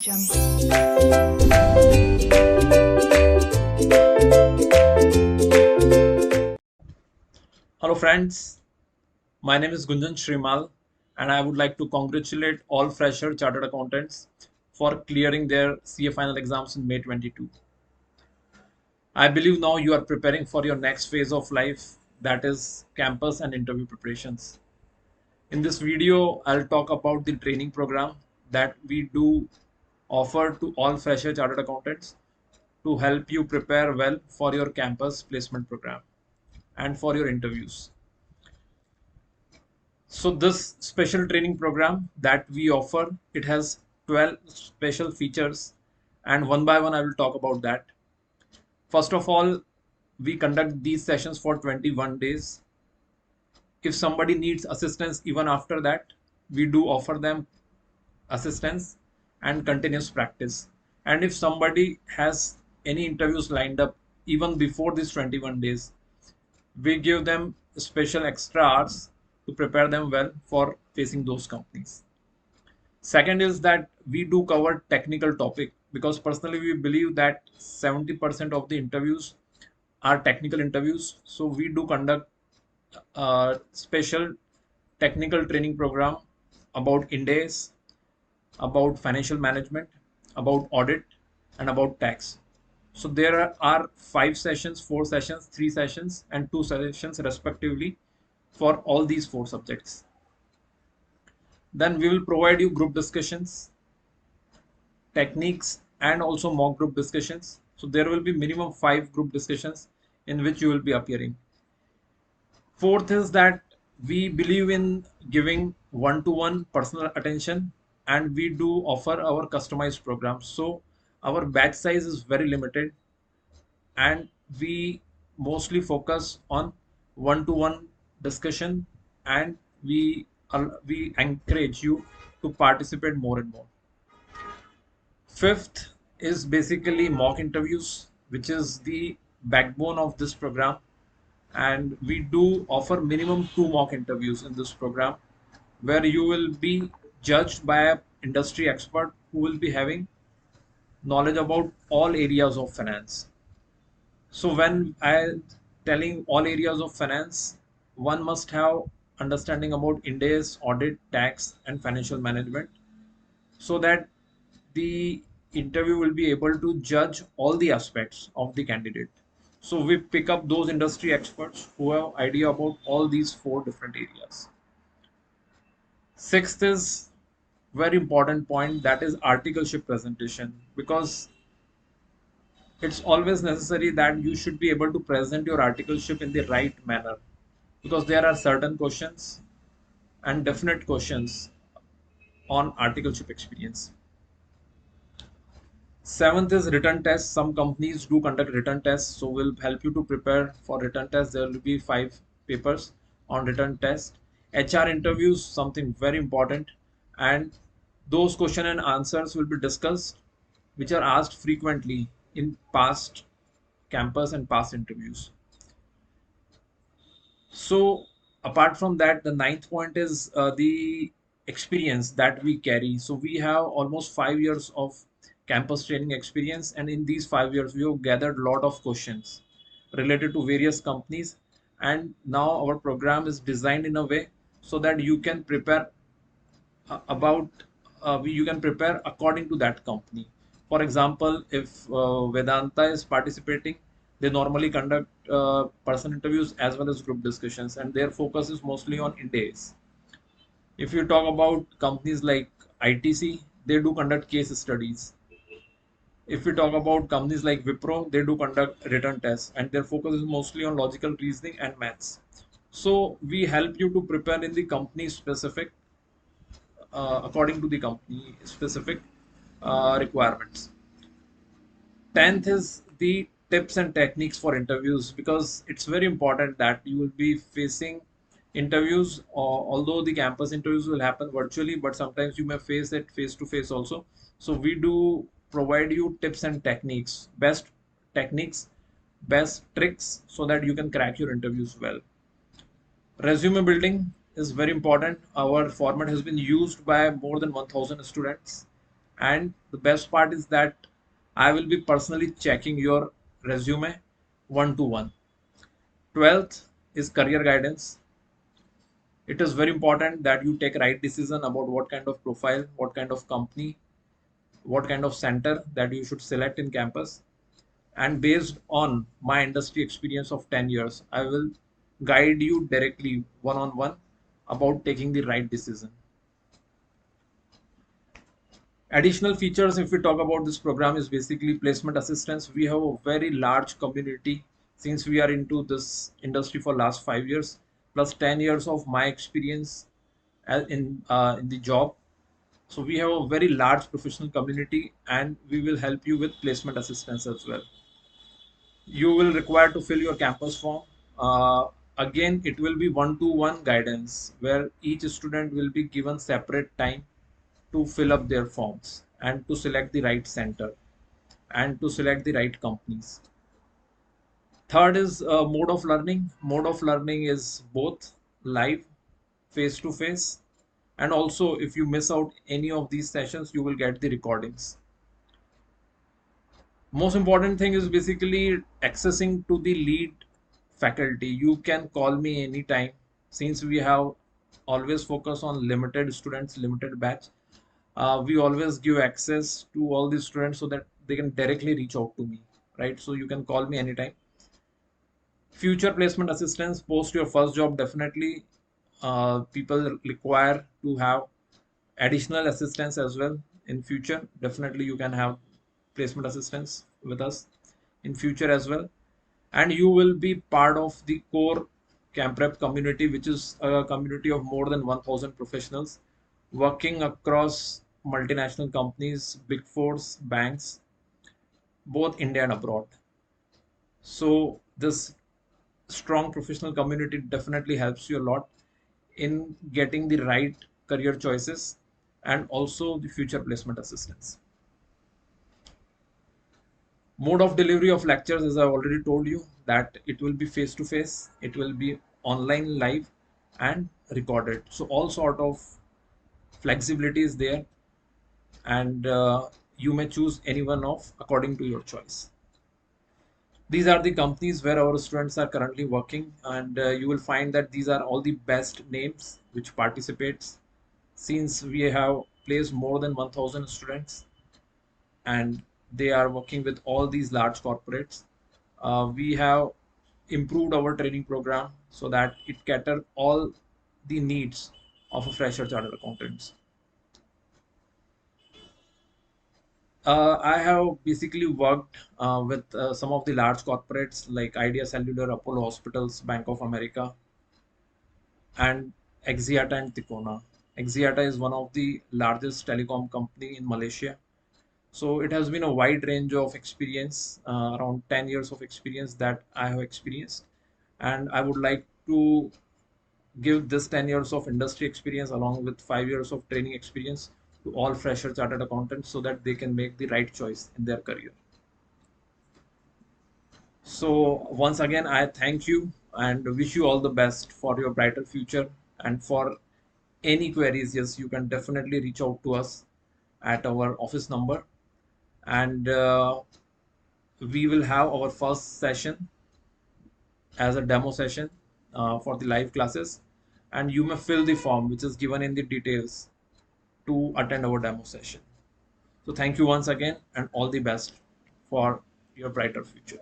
Hello friends, my name is Gunjan Shrimal and I would like to congratulate all fresher chartered accountants for clearing their CA final exams in May 22. I believe now you are preparing for your next phase of life, that is campus and interview preparations. In this video, I'll talk about the training program that we do offer to all fresher chartered accountants to help you prepare well for your campus placement program and for your interviews. So this special training program that we offer, it has 12 special features, and one by one I will talk about that. First of all, we conduct these sessions for 21 days. If somebody needs assistance even after that, we do offer them assistance and continuous practice. And if somebody has any interviews lined up even before these 21 days, we give them special extra hours to prepare them well for facing those companies. Second is that we do cover technical topic because personally we believe that 70% of the interviews are technical interviews. So we do conduct a special technical training program about Ind-AS, about financial management, about audit, and about tax. So there are 5 sessions, 4 sessions, 3 sessions, and 2 sessions respectively for all these 4 subjects. Then we will provide you group discussions, techniques, and also mock group discussions. So there will be minimum 5 group discussions in which you will be appearing. Fourth is that we believe in giving one-to-one personal attention, and we do offer our customized programs. So our batch size is very limited, and we mostly focus on one-to-one discussion, and we encourage you to participate more and more. Fifth is basically mock interviews, which is the backbone of this program. And we do offer minimum 2 mock interviews in this program where you will be judged by an industry expert who will be having knowledge about all areas of finance. So when I telling all areas of finance, one must have understanding about Ind-AS, audit, tax, and financial management, so that the interview will be able to judge all the aspects of the candidate. So we pick up those industry experts who have idea about all these 4 different areas. Sixth is very important point, that is articleship presentation, because it's always necessary that you should be able to present your articleship in the right manner, because there are certain questions and definite questions on articleship experience. Seventh is written tests. Some companies do conduct written tests, so we'll help you to prepare for written tests. There will be 5 papers on written test. HR interviews, something very important, and those question and answers will be discussed, which are asked frequently in past campus and past interviews. So apart from that, the ninth point is the experience that we carry. So we have almost 5 years of campus training experience, and in these 5 years, we have gathered a lot of questions related to various companies. And now our program is designed in a way so that you can prepare about you can prepare according to that company. For example, if Vedanta is participating, they normally conduct person interviews as well as group discussions, and their focus is mostly on Ind-AS. If you talk about companies like ITC, they do conduct case studies. If we talk about companies like Wipro, they do conduct written tests, and their focus is mostly on logical reasoning and maths. So we help you to prepare in the company specific according to the company specific requirements. 10th is the tips and techniques for interviews, because it's very important that you will be facing interviews, although the campus interviews will happen virtually, but sometimes you may face it face to face also. So we do provide you tips and techniques, best tricks, so that you can crack your interviews well. Resume building is very important. Our format has been used by more than 1000 students, And the best part is that I will be personally checking your resume one to one. 12th is career guidance. It is very important that you take right decision about what kind of profile, what kind of company, what kind of center that you should select in campus. And based on my industry experience of 10 years, I will guide you directly one on one about taking the right decision. Additional features, if we talk about this program, is basically placement assistance. We have a very large community since we are into this industry for last 5 years, plus 10 years of my experience in the job. So we have a very large professional community, and we will help you with placement assistance as well. You will require to fill your campus form. Again, it will be one-to-one guidance where each student will be given separate time to fill up their forms and to select the right center and to select the right companies. Third is mode of learning. Mode of learning is both live, face to face, and also if you miss out any of these sessions, you will get the recordings. Most important thing is basically accessing to the lead faculty. You can call me anytime since we have always focus on limited students, limited batch. We always give access to all the students so that they can directly reach out to me, right? So you can call me anytime. Future placement assistance post your first job, definitely people require to have additional assistance as well in future. Definitely you can have placement assistance with us in future as well. And you will be part of the core camp rep community, which is a community of more than 1000 professionals working across multinational companies, big fours, banks, both India and abroad. So this strong professional community definitely helps you a lot in getting the right career choices and also the future placement assistance. Mode of delivery of lectures, as I already told you, that it will be face to face, it will be online, live, and recorded. So all sort of flexibility is there, and you may choose any one of according to your choice. These are the companies where our students are currently working, and you will find that these are all the best names which participates. Since we have placed more than 1000 students and they are working with all these large corporates, we have improved our training program so that it cater all the needs of a fresher chartered accountants. I have basically worked with some of the large corporates like Idea Cellular, Apollo Hospitals, Bank of America, and Axiata and Tikona. Axiata is one of the largest telecom company in Malaysia. So it has been a wide range of experience, around 10 years of experience that I have experienced. And I would like to give this 10 years of industry experience along with 5 years of training experience to all fresher chartered accountants so that they can make the right choice in their career. So once again, I thank you and wish you all the best for your brighter future. And for any queries, yes, you can definitely reach out to us at our office number. And we will have our first session as a demo session for the live classes. And you may fill the form which is given in the details to attend our demo session. So thank you once again and all the best for your brighter future.